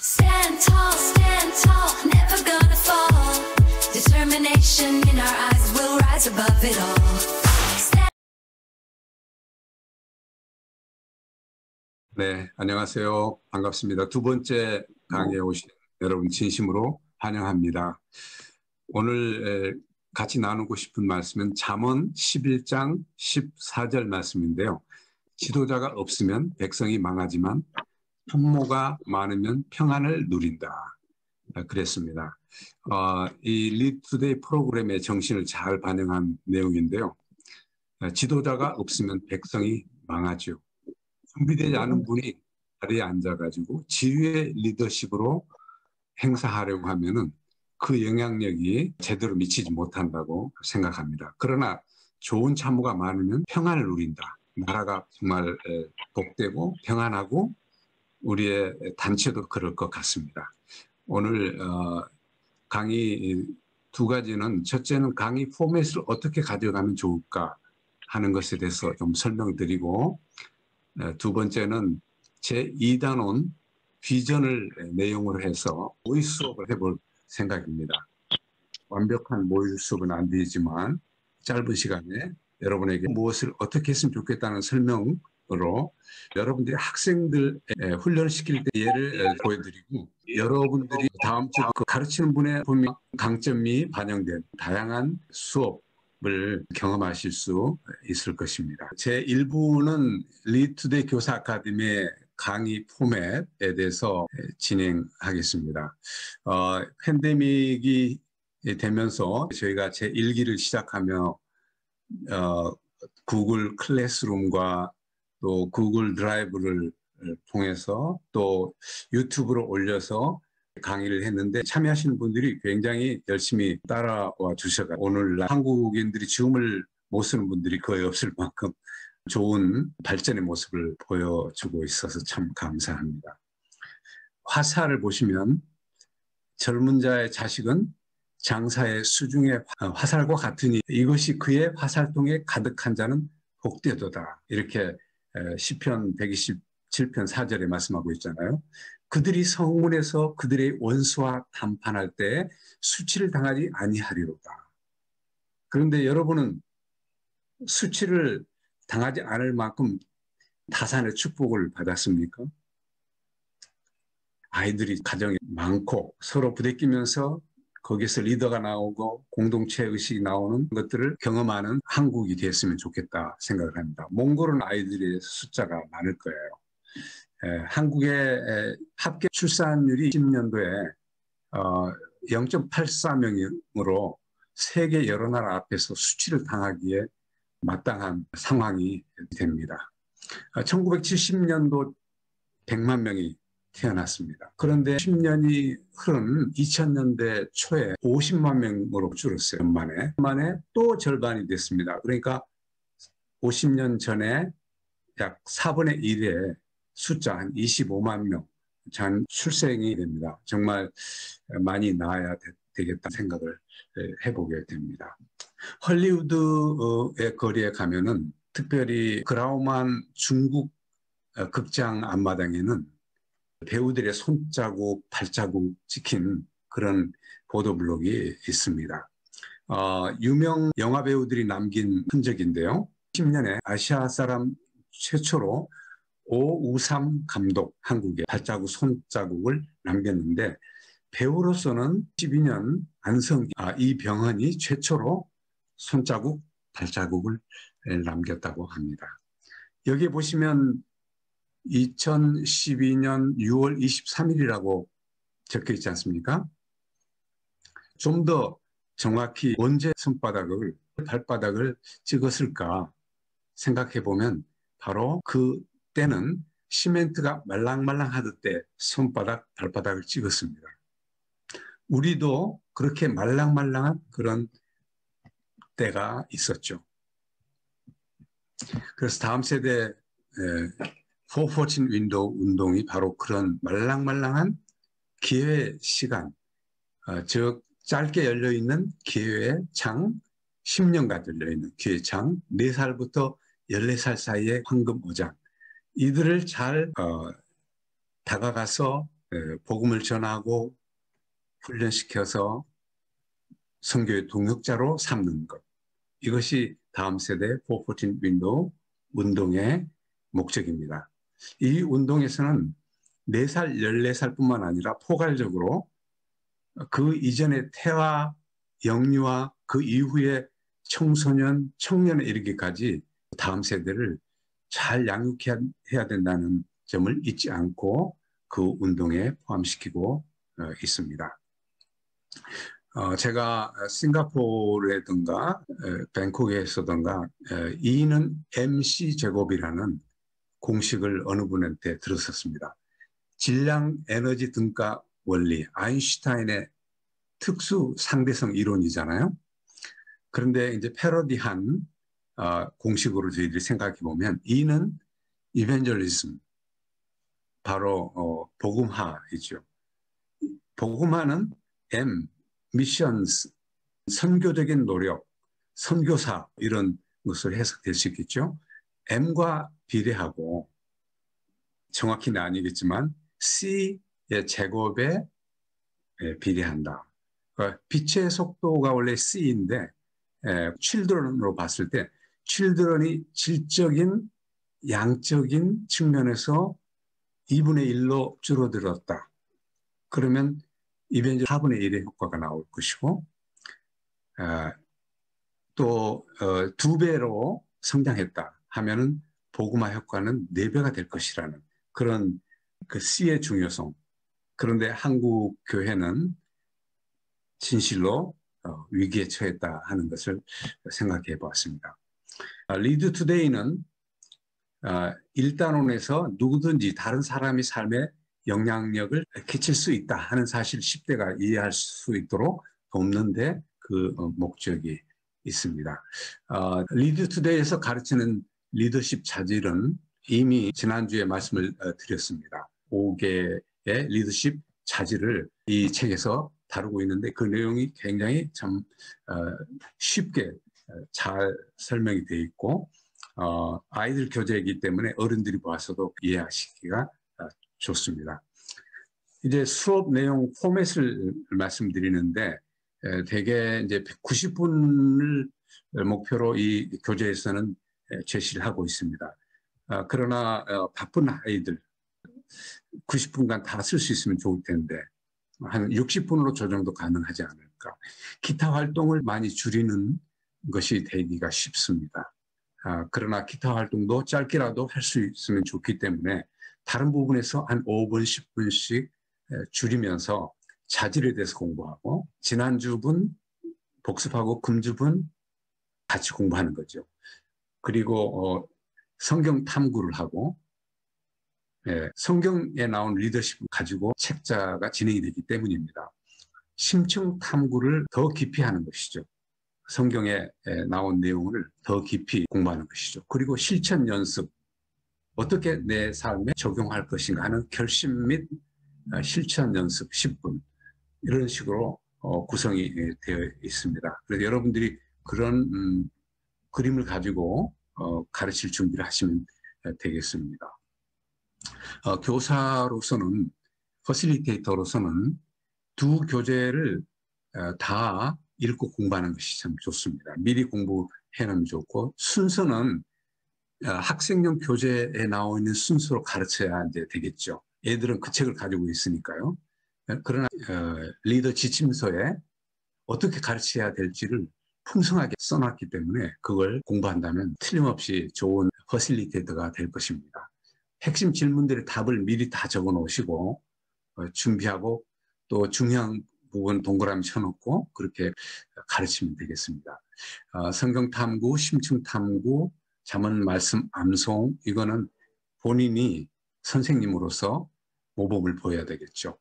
stand tall, never gonna fall. Determination in our eyes, we'll rise above it all. 네, 안녕하세요. 반갑습니다. 두 번째 강의에 오신 여러분 진심으로 환영합니다. 오늘 같이 나누고 싶은 말씀은 잠언 11장 14절 말씀인데요. 지도자가 없으면 백성이 망하지만 현모가 많으면 평안을 누린다. 그랬습니다. 이 리드 투데이 프로그램의 정신을 잘 반영한 내용인데요. 지도자가 없으면 백성이 망하죠. 준비되지 않은 분이 자리에 앉아가지고 지휘의 리더십으로 행사하려고 하면은 그 영향력이 제대로 미치지 못한다고 생각합니다. 그러나 좋은 참모가 많으면 평안을 누린다. 나라가 정말 복되고 평안하고 우리의 단체도 그럴 것 같습니다. 오늘 강의 두 가지는, 첫째는 강의 포맷을 어떻게 가져가면 좋을까 하는 것에 대해서 좀 설명드리고, 두 번째는 제2단원 비전을 내용으로 해서 모의 수업을 해볼 생각입니다. 완벽한 모의 수업은 안 되지만 짧은 시간에 여러분에게 무엇을 어떻게 했으면 좋겠다는 설명으로 여러분들이 학생들 훈련시킬 때 예를 보여드리고, 여러분들이 다음 주 가르치는 분의 분명 강점이 반영된 다양한 수업을 경험하실 수 있을 것입니다. 제1부는 리드 투데이 교사 아카데미의 강의 포맷에 대해서 진행하겠습니다. 팬데믹이 되면서 저희가 제1기를 시작하며 구글 클래스룸과 또 구글 드라이브를 통해서 또 유튜브로 올려서 강의를 했는데, 참여하시는 분들이 굉장히 열심히 따라와 주셔서 오늘날 한국인들이 줌을 못 쓰는 분들이 거의 없을 만큼 좋은 발전의 모습을 보여주고 있어서 참 감사합니다. 화살을 보시면 젊은 자의 자식은 장사의 수중의 화살과 같으니 이것이 그의 화살통에 가득한 자는 복되도다. 이렇게 시편 127편 4절에 말씀하고 있잖아요. 그들이 성문에서 그들의 원수와 담판할 때 수치를 당하지 아니하리로다. 그런데 여러분은 수치를 당하지 않을 만큼 다산의 축복을 받았습니까? 아이들이 가정에 많고 서로 부대끼면서 거기서 리더가 나오고 공동체 의식이 나오는 것들을 경험하는 한국이 됐으면 좋겠다 생각을 합니다. 몽골은 아이들의 숫자가 많을 거예요. 한국의 합계 출산율이 10년도에 0.84명으로 세계 여러 나라 앞에서 수치를 당하기에 마땅한 상황이 됩니다. 1970년도 100만 명이 태어났습니다. 그런데 10년이 흐른 2000년대 초에 50만 명으로 줄었어요. 만에 또 절반이 됐습니다. 그러니까 50년 전에 약 4분의 1의 숫자, 한 25만 명 출생이 됩니다. 정말 많이 낳아야 되겠다 생각을 해보게 됩니다. 헐리우드의 거리에 가면은, 특별히 그라우만 중국 극장 앞마당에는 배우들의 손자국, 발자국 찍힌 그런 보도블록이 있습니다. 유명 영화 배우들이 남긴 흔적인데요. 10년에 아시아 사람 최초로 오우삼 감독, 한국의 발자국, 손자국을 남겼는데, 배우로서는 12년 이병헌이 최초로 손자국, 발자국을 남겼다고 합니다. 여기 보시면 2012년 6월 23일이라고 적혀 있지 않습니까? 좀 더 정확히 언제 손바닥을, 발바닥을 찍었을까 생각해 보면 바로 그 때는 시멘트가 말랑말랑하던 때 손바닥, 발바닥을 찍었습니다. 우리도 그렇게 말랑말랑한 그런 때가 있었죠. 그래서 다음 세대 포포친 윈도우 운동이 바로 그런 말랑말랑한 기회의 시간, 즉 짧게 열려있는 기회의 창, 10년간 열려있는 기회의 창, 4살부터 14살 사이의 황금 어장, 이들을 잘 다가가서 복음을 전하고 훈련시켜서 선교의 동역자로 삼는 것. 이것이 다음 세대 414 윈도우 운동의 목적입니다. 이 운동에서는 4살, 14살뿐만 아니라 포괄적으로 그 이전의 태아, 영유아, 그 이후에 청소년, 청년에 이르기까지 다음 세대를 잘 양육해야 된다는 점을 잊지 않고 그 운동에 포함시키고 있습니다. 제가 싱가포르에든가 뱅콕에서든가 E는 MC 제곱이라는 공식을 어느 분한테 들었었습니다. 질량 에너지 등가 원리, 아인슈타인의 특수 상대성 이론이잖아요. 그런데 이제 패러디한 공식으로 저희들이 생각해 보면 E는 이벤젤리즘, 바로 복음화이죠. 복음화는 M, 미션스, 선교적인 노력, 선교사 이런 것으로 해석될 수 있겠죠. M과 비례하고 정확히는 아니겠지만 C의 제곱에 비례한다. 그러니까 빛의 속도가 원래 C인데 children으로 봤을 때 children이 질적인 양적인 측면에서 2분의 1로 줄어들었다. 그러면 이벤트 4분의 1의 효과가 나올 것이고 또 2배로 성장했다 하면은 복음화 효과는 4배가 될 것이라는 그런 그 C의 중요성. 그런데 한국 교회는 진실로 위기에 처했다 하는 것을 생각해 보았습니다. 리드 투데이는 1단원에서 누구든지 다른 사람의 삶에 영향력을 끼칠 수 있다 하는 사실 10대가 이해할 수 있도록 돕는데 그 목적이 있습니다. 리드 투데이에서 가르치는 리더십 자질은 이미 지난주에 말씀을 드렸습니다. 5개의 리더십 자질을 이 책에서 다루고 있는데 그 내용이 굉장히 참 쉽게 잘 설명이 되어 있고 아이들 교재이기 때문에 어른들이 봐서도 이해하시기가 좋습니다. 이제 수업 내용 포맷을 말씀드리는데 대개 이제 90분을 목표로 이 교재에서는 제시를 하고 있습니다. 그러나 바쁜 아이들 90분간 다 쓸 수 있으면 좋을 텐데 한 60분으로 조정도 가능하지 않을까. 기타 활동을 많이 줄이는 것이 되기가 쉽습니다. 그러나 기타 활동도 짧게라도 할 수 있으면 좋기 때문에 다른 부분에서 한 5분, 10분씩 줄이면서 자질에 대해서 공부하고 지난주분 복습하고 금주분 같이 공부하는 거죠. 그리고 성경 탐구를 하고 성경에 나온 리더십을 가지고 책자가 진행이 되기 때문입니다. 심층 탐구를 더 깊이 하는 것이죠. 성경에 나온 내용을 더 깊이 공부하는 것이죠. 그리고 실천 연습, 어떻게 내 삶에 적용할 것인가 하는 결심 및 실천 연습 10분 이런 식으로 구성이 되어 있습니다. 그래서 여러분들이 그런 그림을 가지고 가르칠 준비를 하시면 되겠습니다. 교사로서는 퍼실리테이터로서는 두 교재를 다 읽고 공부하는 것이 참 좋습니다. 미리 공부해 놓으면 좋고 순서는 학생용 교재에 나와 있는 순서로 가르쳐야 이제 되겠죠. 애들은 그 책을 가지고 있으니까요. 그러나 리더 지침서에 어떻게 가르쳐야 될지를 풍성하게 써놨기 때문에 그걸 공부한다면 틀림없이 좋은 퍼실리테이터가 될 것입니다. 핵심 질문들의 답을 미리 다 적어 놓으시고 준비하고 또 중요한 부분 동그라미 쳐놓고 그렇게 가르치면 되겠습니다. 성경 탐구, 심층 탐구, 잠언 말씀 암송 이거는 본인이 선생님으로서 모범을 보여야 되겠죠.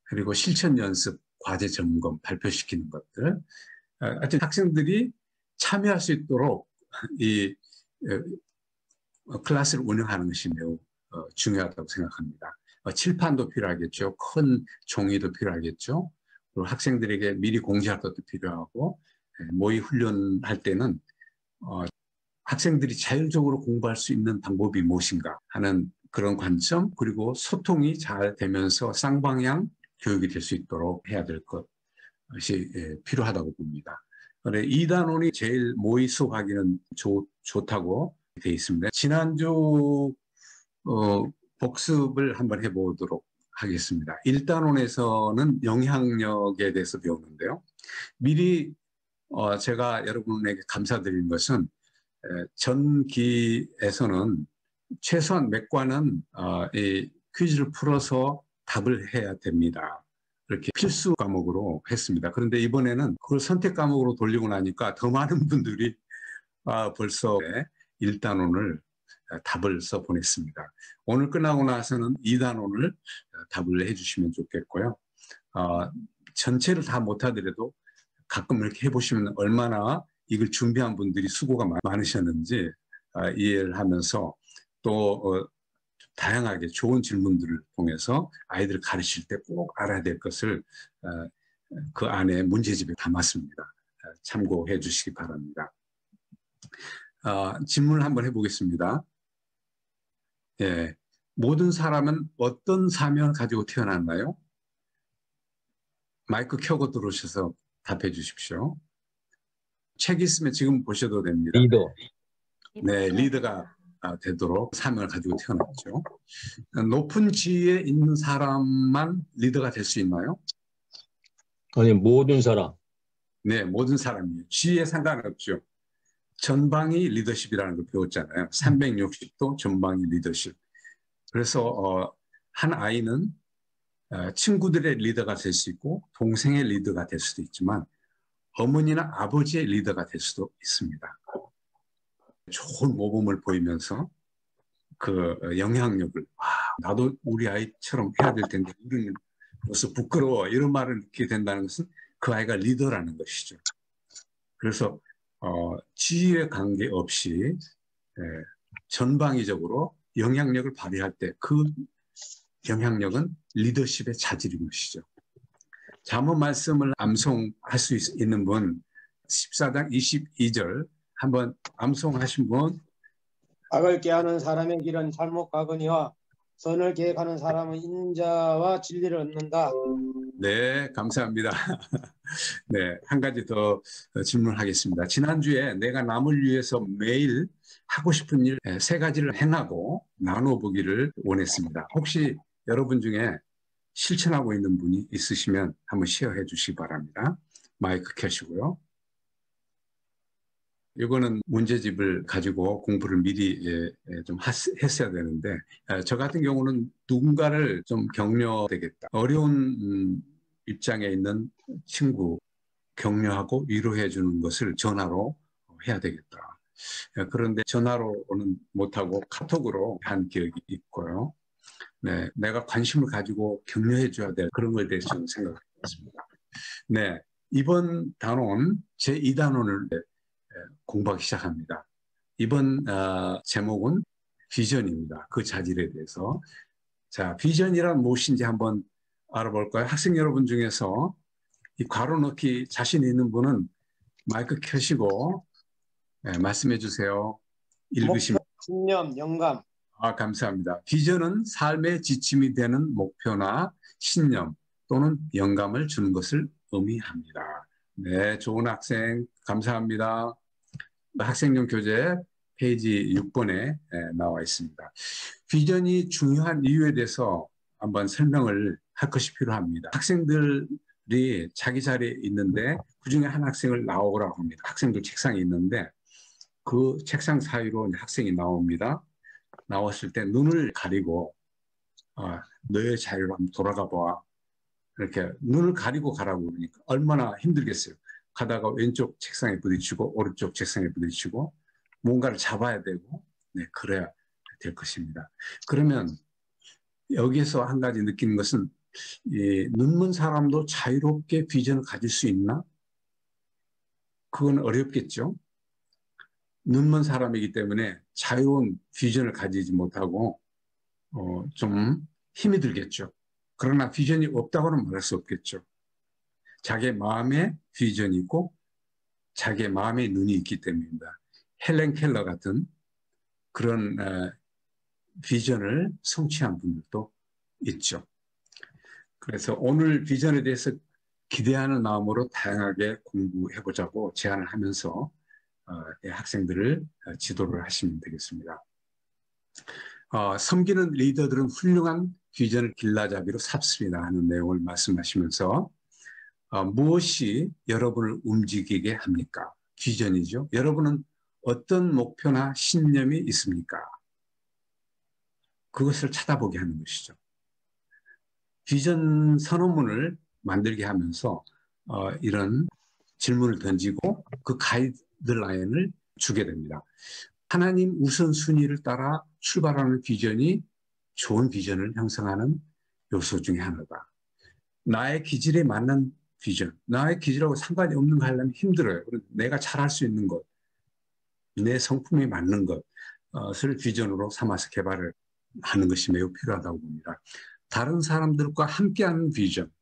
그리고 실천 연습, 과제 점검, 발표시키는 것들. 하여튼 학생들이 참여할 수 있도록 이 클래스를 운영하는 것이 매우 중요하다고 생각합니다. 칠판도 필요하겠죠. 큰 종이도 필요하겠죠. 그리고 학생들에게 미리 공지할 것도 필요하고 모의 훈련할 때는 학생들이 자율적으로 공부할 수 있는 방법이 무엇인가 하는 그런 관점 그리고 소통이 잘 되면서 쌍방향 교육이 될 수 있도록 해야 될 것이 필요하다고 봅니다. 그런데 2단원이 제일 모의수업하기는 좋다고 되어 있습니다. 지난주 복습을 한번 해보도록 하겠습니다. 1단원에서는 영향력에 대해서 배우는데요. 미리 제가 여러분에게 감사드리는 것은 전기에서는 최소한 몇 과는 이 퀴즈를 풀어서 답을 해야 됩니다. 이렇게 필수 과목으로 했습니다. 그런데 이번에는 그걸 선택 과목으로 돌리고 나니까 더 많은 분들이 벌써 1단원을 답을 써 보냈습니다. 오늘 끝나고 나서는 2단원을 답을 해주시면 좋겠고요. 전체를 다 못하더라도 가끔 이렇게 해보시면 얼마나 이걸 준비한 분들이 수고가 많으셨는지 이해를 하면서 또 다양하게 좋은 질문들을 통해서 아이들을 가르칠 때 꼭 알아야 될 것을 그 안에 문제집에 담았습니다. 참고해 주시기 바랍니다. 질문을 한번 해보겠습니다. 예, 모든 사람은 어떤 사명을 가지고 태어났나요? 마이크 켜고 들어오셔서 답해 주십시오. 책 있으면 지금 보셔도 됩니다. 리더. 네, 리더가 되도록 사명을 가지고 태어났죠. 높은 지위에 있는 사람만 리더가 될 수 있나요? 아니, 모든 사람. 네, 모든 사람이에요. 지위에 상관없죠. 전방위 리더십이라는 걸 배웠잖아요. 360도 전방위 리더십. 그래서 한 아이는 친구들의 리더가 될 수 있고 동생의 리더가 될 수도 있지만 어머니나 아버지의 리더가 될 수도 있습니다. 좋은 모범을 보이면서 그 영향력을 나도 우리 아이처럼 해야 될 텐데 우리는 벌써 부끄러워 이런 말을 듣게 된다는 것은 그 아이가 리더라는 것이죠. 그래서 지위에 관계없이 전방위적으로 영향력을 발휘할 때 그 영향력은 리더십의 자질인 것이죠. 잠언 말씀을 암송할 수 있는 분 14장 22절 한번 암송하신 분. 악을 꾀하는 사람의 길은 잘못 가거니와 선을 계획하는 사람은 인자와 진리를 얻는다. 네, 감사합니다. 네, 한 가지 더 질문하겠습니다. 지난주에 내가 남을 위해서 매일 하고 싶은 일 3가지를 행하고 나눠보기를 원했습니다. 혹시 여러분 중에 실천하고 있는 분이 있으시면 한번 쉐어해 주시기 바랍니다. 마이크 켜시고요. 이거는 문제집을 가지고 공부를 미리 좀 했어야 되는데 저 같은 경우는 누군가를 좀 격려되겠다. 어려운 입장에 있는 친구 격려하고 위로해 주는 것을 전화로 해야 되겠다. 그런데 전화로는 못하고 카톡으로 한 기억이 있고요. 네, 내가 관심을 가지고 격려해 줘야 될 그런 것에 대해서 저는 생각했습니다. 네, 이번 단원 제2단원을 공부하기 시작합니다. 이번 제목은 비전입니다. 그 자질에 대해서. 자, 비전이란 무엇인지 한번 알아볼까요? 학생 여러분 중에서 이 괄호 넣기 자신 있는 분은 마이크 켜시고 말씀해 주세요. 읽으시면. 목표, 신념, 영감. 감사합니다. 비전은 삶의 지침이 되는 목표나 신념 또는 영감을 주는 것을 의미합니다. 네, 좋은 학생 감사합니다. 학생용 교재 페이지 6번에 나와 있습니다. 비전이 중요한 이유에 대해서 한번 설명을 할 것이 필요합니다. 학생들이 자기 자리에 있는데 그중에 한 학생을 나오라고 합니다. 학생들 책상에 있는데 그 책상 사이로 학생이 나옵니다. 나왔을 때 눈을 가리고 너의 자리로 한번 돌아가 봐. 이렇게 눈을 가리고 가라고 그러니까 얼마나 힘들겠어요. 가다가 왼쪽 책상에 부딪히고 오른쪽 책상에 부딪히고 뭔가를 잡아야 되고 그래야 될 것입니다. 그러면 여기에서 한 가지 느끼는 것은 이 눈먼 사람도 자유롭게 비전을 가질 수 있나? 그건 어렵겠죠. 눈먼 사람이기 때문에 자유로운 비전을 가지지 못하고 좀 힘이 들겠죠. 그러나 비전이 없다고는 말할 수 없겠죠. 자기의 마음에 비전이 있고 자기의 마음에 눈이 있기 때문입니다. 헬렌 켈러 같은 그런 비전을 성취한 분들도 있죠. 그래서 오늘 비전에 대해서 기대하는 마음으로 다양하게 공부해보자고 제안을 하면서 학생들을 지도를 하시면 되겠습니다. 섬기는 리더들은 훌륭한 비전을 길라잡이로 삼습니다 하는 내용을 말씀하시면서 무엇이 여러분을 움직이게 합니까? 비전이죠. 여러분은 어떤 목표나 신념이 있습니까? 그것을 찾아보게 하는 것이죠. 비전 선언문을 만들게 하면서 이런 질문을 던지고 그 가이드라인을 주게 됩니다. 하나님 우선순위를 따라 출발하는 비전이 좋은 비전을 형성하는 요소 중에 하나다. 나의 기질에 맞는 비전, 나의 기질하고 상관이 없는 거 하려면 힘들어요. 내가 잘할 수 있는 것, 내 성품에 맞는 것을 비전으로 삼아서 개발을 하는 것이 매우 필요하다고 봅니다. 다른 사람들과 함께하는 비전,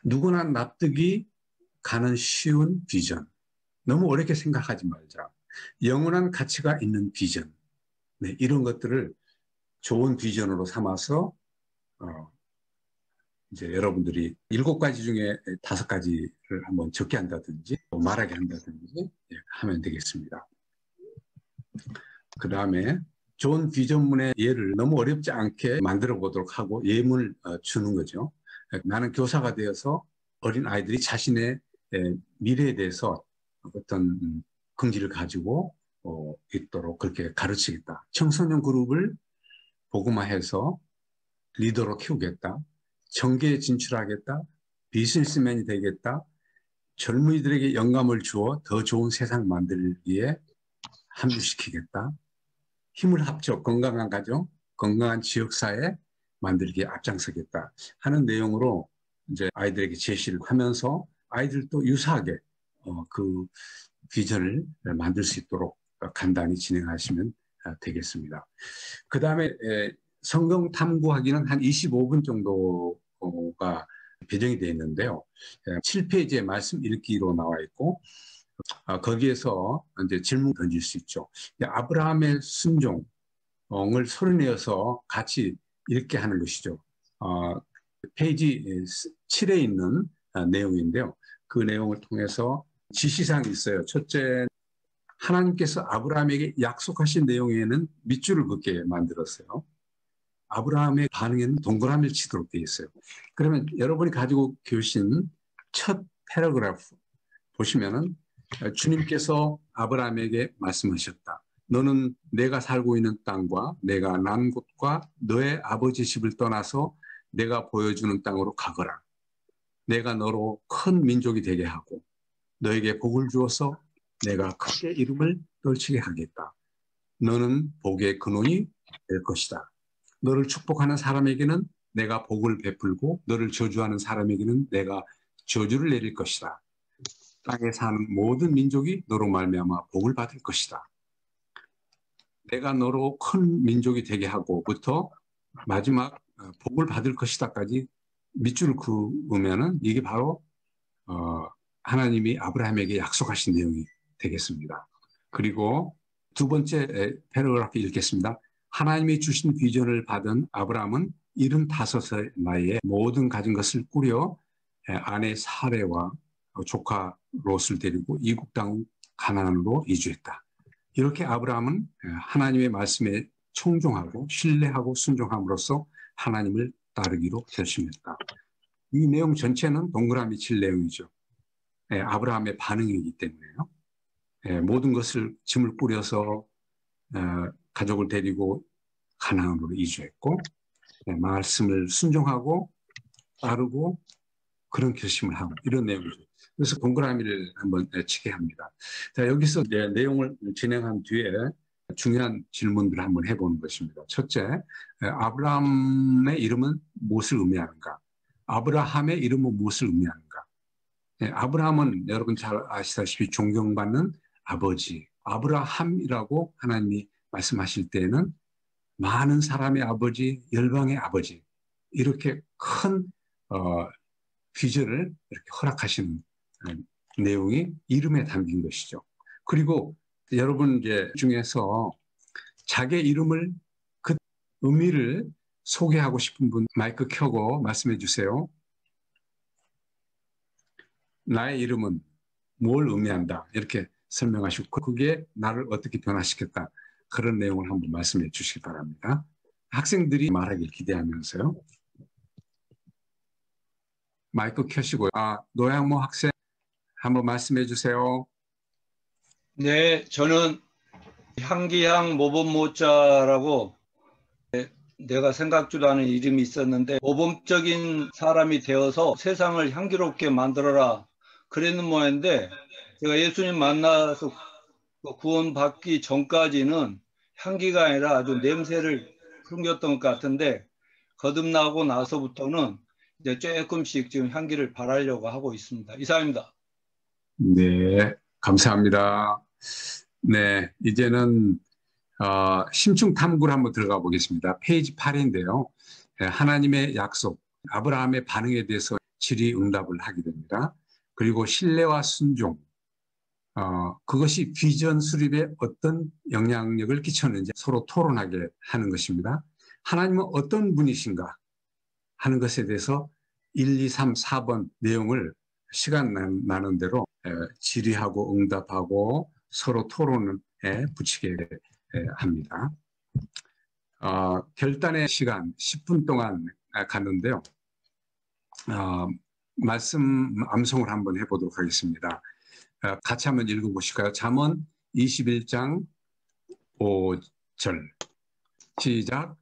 누구나 납득이 가는 쉬운 비전, 너무 어렵게 생각하지 말자. 영원한 가치가 있는 비전, 네, 이런 것들을 좋은 비전으로 삼아서 이제 여러분들이 7가지 중에 5가지를 한번 적게 한다든지 말하게 한다든지 하면 되겠습니다. 그 다음에 좋은 비전문의 예를 너무 어렵지 않게 만들어 보도록 하고 예문을 주는 거죠. 나는 교사가 되어서 어린 아이들이 자신의 미래에 대해서 어떤 긍지를 가지고 있도록 그렇게 가르치겠다. 청소년 그룹을 복음화해서 리더로 키우겠다. 정계에 진출하겠다. 비즈니스맨이 되겠다. 젊은이들에게 영감을 주어 더 좋은 세상 만들기에 합류시키겠다. 힘을 합쳐 건강한 가정, 건강한 지역사회 만들기에 앞장서겠다 하는 내용으로 이제 아이들에게 제시를 하면서 아이들도 유사하게 그 비전을 만들 수 있도록 간단히 진행하시면 되겠습니다. 그 다음에 성경 탐구하기는 한 25분 정도가 배정이 되어 있는데요. 7페이지에 말씀 읽기로 나와 있고 거기에서 이제 질문 던질 수 있죠. 아브라함의 순종을 소리내어서 같이 읽게 하는 것이죠. 페이지 7에 있는 내용인데요. 그 내용을 통해서 지시사항이 있어요. 첫째, 하나님께서 아브라함에게 약속하신 내용에는 밑줄을 긋게 만들었어요. 아브라함의 반응에는 동그라미를 치도록 되어 있어요. 그러면 여러분이 가지고 계신 첫 패러그래프 보시면은 주님께서 아브라함에게 말씀하셨다. 너는 내가 살고 있는 땅과 내가 난 곳과 너의 아버지 집을 떠나서 내가 보여주는 땅으로 가거라. 내가 너로 큰 민족이 되게 하고 너에게 복을 주어서 내가 크게 이름을 떨치게 하겠다. 너는 복의 근원이 될 것이다. 너를 축복하는 사람에게는 내가 복을 베풀고 너를 저주하는 사람에게는 내가 저주를 내릴 것이다. 땅에 사는 모든 민족이 너로 말미암아 복을 받을 것이다. 내가 너로 큰 민족이 되게 하고부터 마지막 복을 받을 것이다까지 밑줄을 그으면은 이게 바로 하나님이 아브라함에게 약속하신 내용이 되겠습니다. 그리고 두 번째 패러그래프 읽겠습니다. 하나님이 주신 비전을 받은 아브라함은 75의 나이에 모든 가진 것을 꾸려 아내 사레와 조카 롯을 데리고 이국 땅 가나안으로 이주했다. 이렇게 아브라함은 하나님의 말씀에 청종하고 신뢰하고 순종함으로써 하나님을 따르기로 결심했다. 이 내용 전체는 동그라미 칠 내용이죠. 아브라함의 반응이기 때문에요. 모든 것을 짐을 뿌려서 가족을 데리고 가나안으로 이주했고 말씀을 순종하고 따르고 그런 결심을 하고 이런 내용이죠. 그래서 동그라미를 한번 치게 합니다. 자, 여기서 내용을 진행한 뒤에 중요한 질문들을 한번 해보는 것입니다. 첫째, 아브라함의 이름은 무엇을 의미하는가? 아브라함의 이름은 무엇을 의미하는가? 아브라함은 여러분 잘 아시다시피 존경받는 아버지, 아브라함이라고 하나님이 말씀하실 때는 많은 사람의 아버지, 열방의 아버지 이렇게 큰 비전을 이렇게 허락하시는 내용이 이름에 담긴 것이죠. 그리고 여러분 이제 중에서 자기 이름을 그 의미를 소개하고 싶은 분 마이크 켜고 말씀해 주세요. 나의 이름은 뭘 의미한다. 이렇게 설명하시고 그게 나를 어떻게 변화시켰다. 그런 내용을 한번 말씀해 주시기 바랍니다. 학생들이 말하길 기대하면서요. 마이크 켜시고요. 노양모 학생 한번 말씀해 주세요. 네, 저는 향기향 모범모자라고 내가 생각지도 않은 이름이 있었는데 모범적인 사람이 되어서 세상을 향기롭게 만들어라 그랬는 모양인데 제가 예수님 만나서 구원받기 전까지는 향기가 아니라 아주 냄새를 풍겼던 것 같은데 거듭나고 나서부터는 이제 조금씩 지금 향기를 발하려고 하고 있습니다. 이상입니다. 네, 감사합니다. 네, 이제는 심층 탐구를 한번 들어가 보겠습니다. 페이지 8인데요. 하나님의 약속, 아브라함의 반응에 대해서 질의응답을 하게 됩니다. 그리고 신뢰와 순종, 그것이 비전 수립에 어떤 영향력을 끼쳤는지 서로 토론하게 하는 것입니다. 하나님은 어떤 분이신가 하는 것에 대해서 1, 2, 3, 4번 내용을 시간 나는 대로 질의하고 응답하고 서로 토론에 붙이게 합니다. 결단의 시간 10분 동안 갔는데요. 말씀 암송을 한번 해보도록 하겠습니다. 같이 한번 읽어보실까요? 잠언 21장 5절 시작.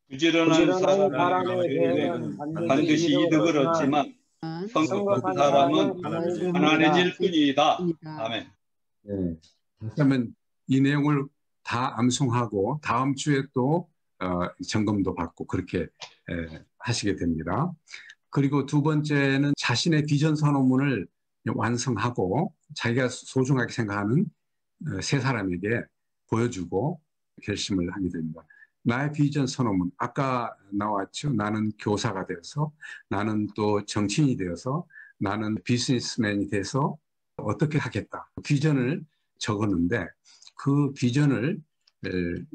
부지런한 사람의 계획은 반드시 이득을 얻지만 성급한 사람은 가난해질 뿐이다. 아멘. 네. 그러면 이 내용을 다 암송하고 다음 주에 또 점검도 받고 그렇게 하시게 됩니다. 그리고 두 번째는 자신의 비전 선언문을 완성하고 자기가 소중하게 생각하는 세 사람에게 보여주고 결심을 하게 됩니다. 나의 비전 선언문, 아까 나왔죠. 나는 교사가 되어서, 나는 또 정치인이 되어서, 나는 비즈니스맨이 돼서 어떻게 하겠다. 비전을 적었는데 그 비전을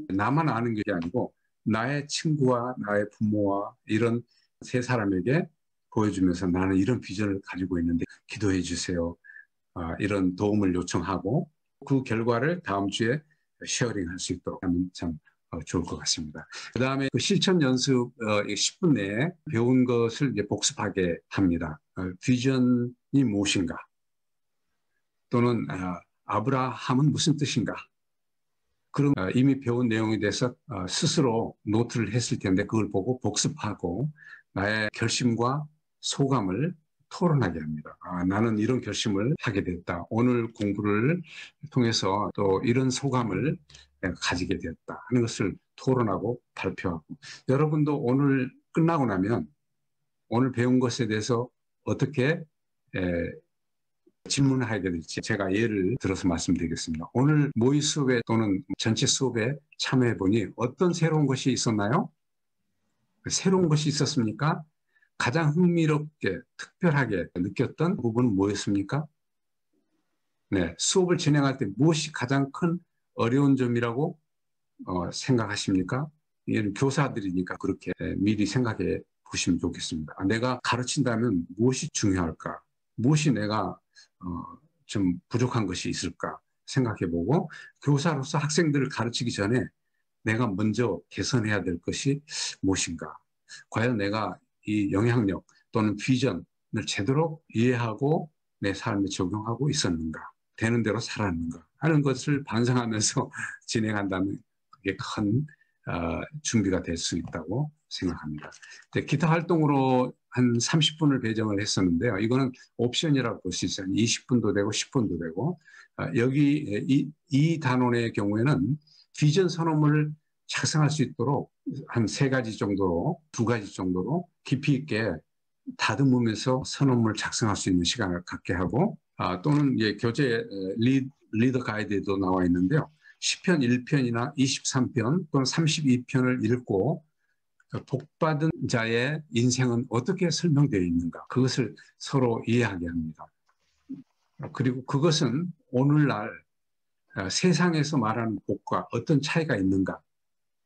나만 아는 게 아니고 나의 친구와 나의 부모와 이런 세 사람에게 보여주면서 나는 이런 비전을 가지고 있는데 기도해 주세요. 이런 도움을 요청하고 그 결과를 다음 주에 쉐어링할 수 있도록 하면 참 좋을 것 같습니다. 그 다음에 그 실천 연습 10분 내에 배운 것을 이제 복습하게 합니다. 비전이 무엇인가? 또는 아브라함은 무슨 뜻인가? 그런 이미 배운 내용에 대해서 스스로 노트를 했을 텐데 그걸 보고 복습하고 나의 결심과 소감을 토론하게 합니다. 나는 이런 결심을 하게 됐다. 오늘 공부를 통해서 또 이런 소감을 가지게 됐다 하는 것을 토론하고 발표하고 여러분도 오늘 끝나고 나면 오늘 배운 것에 대해서 어떻게 질문을 하게 될지 제가 예를 들어서 말씀드리겠습니다. 오늘 모의 수업에 또는 전체 수업에 참여해 보니 어떤 새로운 것이 있었나요? 새로운 것이 있었습니까? 가장 흥미롭게 특별하게 느꼈던 부분은 뭐였습니까? 네, 수업을 진행할 때 무엇이 가장 큰 어려운 점이라고 생각하십니까? 이는 교사들이니까 그렇게 미리 생각해 보시면 좋겠습니다. 내가 가르친다면 무엇이 중요할까? 무엇이 내가 좀 부족한 것이 있을까 생각해보고 교사로서 학생들을 가르치기 전에 내가 먼저 개선해야 될 것이 무엇인가? 과연 내가 이 영향력 또는 비전을 제대로 이해하고 내 삶에 적용하고 있었는가? 되는 대로 살았는가? 하는 것을 반성하면서 진행한다면 그게 큰 준비가 될 수 있다고 생각합니다. 기타 활동으로 한 30분을 배정을 했었는데요. 이거는 옵션이라고 볼 수 있어요. 20분도 되고 10분도 되고 여기 이 단원의 경우에는 비전 선언문을 작성할 수 있도록 한 3가지 정도로 2가지 정도로 깊이 있게 다듬으면서 선언문을 작성할 수 있는 시간을 갖게 하고 또는 교재 리더 가이드에도 나와 있는데요. 10편 1편이나 23편 또는 32편을 읽고 복받은 자의 인생은 어떻게 설명되어 있는가 그것을 서로 이해하게 합니다. 그리고 그것은 오늘날 세상에서 말하는 복과 어떤 차이가 있는가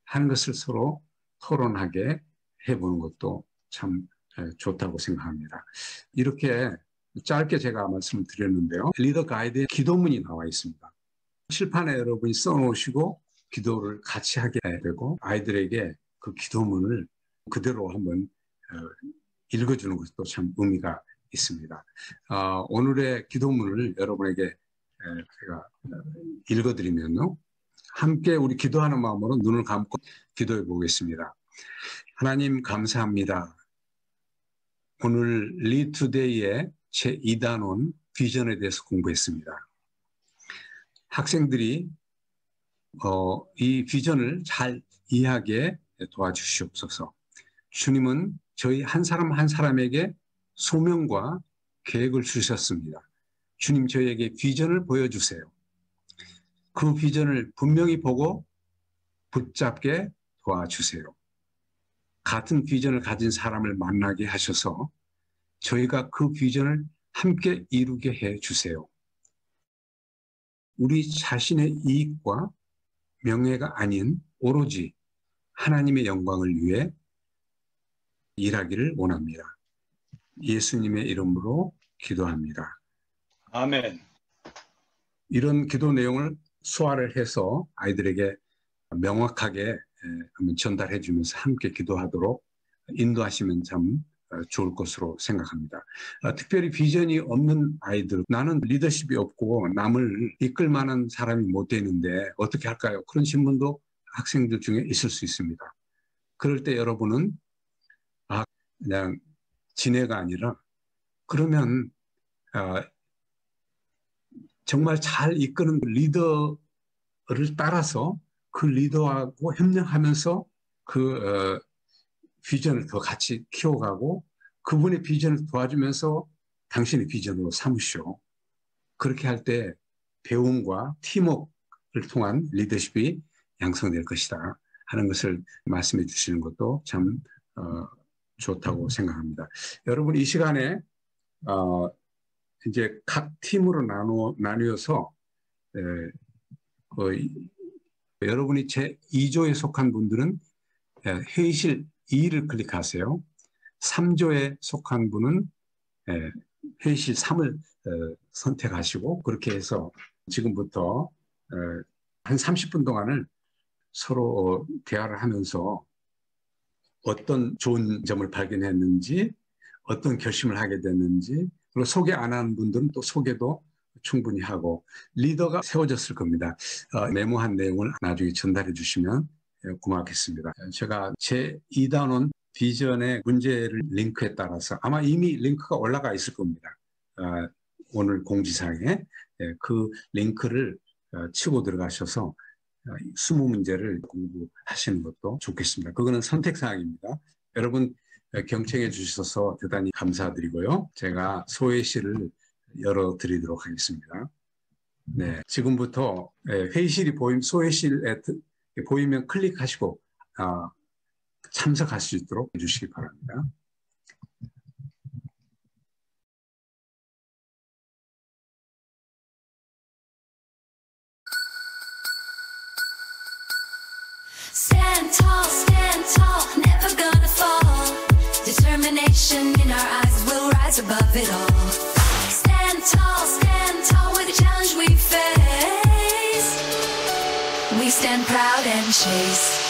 하는 것을 서로 토론하게 해보는 것도 참 좋다고 생각합니다. 이렇게 짧게 제가 말씀을 드렸는데요. 리더 가이드에 기도문이 나와 있습니다. 칠판에 여러분이 써놓으시고 기도를 같이 하게 되고 아이들에게 그 기도문을 그대로 한번 읽어주는 것도 참 의미가 있습니다. 오늘의 기도문을 여러분에게 제가 읽어드리면요. 함께 우리 기도하는 마음으로 눈을 감고 기도해 보겠습니다. 하나님 감사합니다. 오늘 리투데이의 제2단원 비전에 대해서 공부했습니다. 학생들이 이 비전을 잘 이해하게 도와주시옵소서. 주님은 저희 한 사람 한 사람에게 소명과 계획을 주셨습니다. 주님 저희에게 비전을 보여주세요. 그 비전을 분명히 보고 붙잡게 도와주세요. 같은 비전을 가진 사람을 만나게 하셔서 저희가 그 비전을 함께 이루게 해주세요. 우리 자신의 이익과 명예가 아닌 오로지 하나님의 영광을 위해 일하기를 원합니다. 예수님의 이름으로 기도합니다. 아멘. 이런 기도 내용을 소화를 해서 아이들에게 명확하게 한번 전달해 주면서 함께 기도하도록 인도하시면 참 좋을 것으로 생각합니다. 특별히 비전이 없는 아이들, 나는 리더십이 없고 남을 이끌 만한 사람이 못 되는데 어떻게 할까요? 그런 질문도 학생들 중에 있을 수 있습니다. 그럴 때 여러분은 그냥 지네가 아니라 그러면 정말 잘 이끄는 리더를 따라서 그 리더하고 협력하면서 그 비전을 더 같이 키워가고 그분의 비전을 도와주면서 당신의 비전으로 삼으시오. 그렇게 할 때 배움과 팀워크를 통한 리더십이 양성될 것이다 하는 것을 말씀해 주시는 것도 참 좋다고 생각합니다. 여러분 이 시간에 이제 각 팀으로 나누어서 여러분이 제 2조에 속한 분들은 회의실 2를 클릭하세요. 3조에 속한 분은 회의실 3을 선택하시고 그렇게 해서 지금부터 한 30분 동안을 서로 대화를 하면서 어떤 좋은 점을 발견했는지 어떤 결심을 하게 됐는지 그리고 소개 안 하는 분들은 또 소개도 충분히 하고 리더가 세워졌을 겁니다. 메모한 내용을 나중에 전달해 주시면 고맙겠습니다. 제가 제2단원 비전의 문제를 링크에 따라서 아마 이미 링크가 올라가 있을 겁니다. 오늘 공지사항에 그 링크를 치고 들어가셔서 20문제를 공부하시는 것도 좋겠습니다. 그거는 선택사항입니다. 여러분 경청해 주셔서 대단히 감사드리고요. 제가 소회실을 열어드리도록 하겠습니다. 네, 지금부터 회의실이 소회실에 보이면 클릭하시고 참석할 수 있도록 해주시기 바랍니다. Stand tall, never gonna fall. Determination in our eyes, we'll rise above it all. Stand tall with the challenge we face. We stand proud and chase.